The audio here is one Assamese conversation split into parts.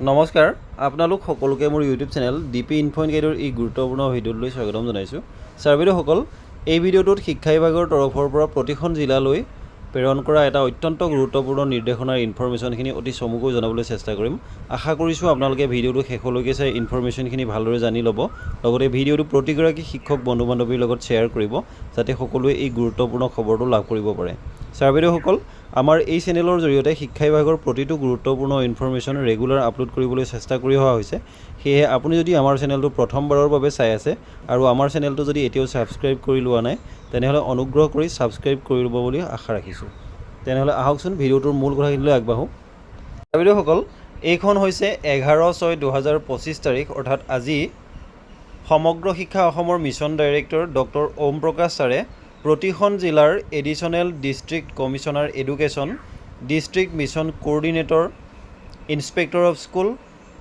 নমস্কাৰ আপোনালোক সকলোকে মোৰ YouTube channel DP info and গাইডৰ এই গুৰুত্বপূৰ্ণ ভিডিঅ'লৈ স্বাগতম জনাইছোঁ। ছাৰ বাইদেউসকল, এই ভিডিঅ'টোত শিক্ষা বিভাগৰ তৰফৰ পৰা প্ৰতিখন জিলালৈ প্ৰেৰণ কৰা এটা অত্যন্ত গুৰুত্বপূৰ্ণ নিৰ্দেশনাৰ ইনফৰমেশ্যনখিনি অতি চমুকৈ জনাবলৈ চেষ্টা কৰিম। আশা কৰিছোঁ আপোনালোকে ভিডিঅ'টো শেষলৈকে চাই ইনফৰমেশ্যনখিনি ভালদৰে জানি ল'ব, লগতে ভিডিঅ'টো প্ৰতিগৰাকী শিক্ষক বন্ধু বান্ধৱীৰ লগত শ্বেয়াৰ কৰিব যাতে সকলোৱে এই গুৰুত্বপূৰ্ণ খবৰটো লাভ কৰিব পাৰে। ছাৰ বাইদেউসকল, আমাৰ এই চেনেলৰ জৰিয়তে শিক্ষা বিভাগৰ প্ৰতিটো গুৰুত্বপূৰ্ণ ইনফৰমেশ্যন ৰেগুলাৰ আপলোড কৰিবলৈ চেষ্টা কৰি অহা হৈছে। সেয়েহে আপুনি যদি আমাৰ চেনেলটো প্ৰথমবাৰৰ বাবে চাই আছে আৰু আমাৰ চেনেলটো যদি এতিয়াও ছাবস্ক্ৰাইব কৰি লোৱা নাই, তেনেহ'লে অনুগ্ৰহ কৰি ছাবস্ক্ৰাইব কৰি ল'ব বুলি আশা ৰাখিছোঁ। তেনেহ'লে আহকচোন ভিডিঅ'টোৰ মূল কথাখিনিলৈ আগবাঢ়োঁ। বাইদেউসকল, এইখন হৈছে 11/6/2025 তাৰিখ, অৰ্থাৎ আজি সমগ্ৰ শিক্ষা অসমৰ মিছন ডাইৰেক্টৰ ডক্টৰ ওম প্ৰকাশ ছাৰে প্ৰতিখন জিলাৰ additional district commissioner education, district mission coordinator, inspector of school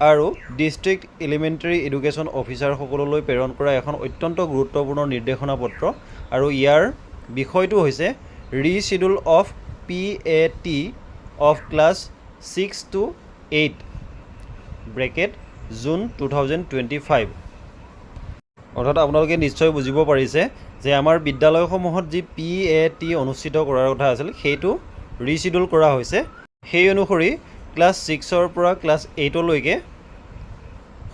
আৰু ডিষ্ট্ৰিক্ট এলিমেণ্টাৰী এডুকেশ্যন অফিচাৰসকললৈ প্ৰেৰণ কৰা এখন অত্যন্ত গুৰুত্বপূৰ্ণ নিৰ্দেশনা পত্ৰ, আৰু ইয়াৰ বিষয়টো হৈছে reschedule of PAT of class 6 to 8 (June 2025)। অৰ্থাৎ আপোনালোকে নিশ্চয় বুজিব পাৰিছে যে আমাৰ বিদ্যালয়সমূহত যি PAT অনুষ্ঠিত কৰাৰ কথা আছিল সেইটো ৰিচিডিউল কৰা হৈছে। সেই অনুসৰি ক্লাছ 6ৰ পৰা ক্লাছ 8লৈকে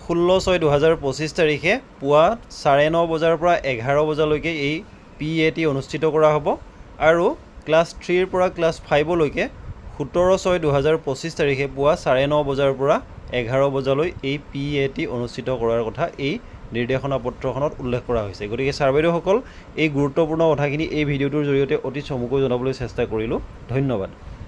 16/6/2025 তাৰিখে পুৱা 9:30 বজাৰ পৰা 11 বজালৈকে এই PAT অনুষ্ঠিত কৰা হ'ব, আৰু ক্লাছ 3ৰ পৰা ক্লাছ 5লৈকে 17/6/2025 তাৰিখে পুৱা 9:30 বজাৰ পৰা 11 বজালৈ এই PAT অনুষ্ঠিত কৰাৰ কথা এই নিৰ্দেশনা পত্ৰখনত উল্লেখ কৰা হৈছে। গতিকে ছাৰ বাইদেউসকল, এই গুৰুত্বপূৰ্ণ কথাখিনি এই ভিডিঅ'টোৰ জৰিয়তে অতি চমুকৈ জনাবলৈ চেষ্টা কৰিলোঁ। ধন্যবাদ।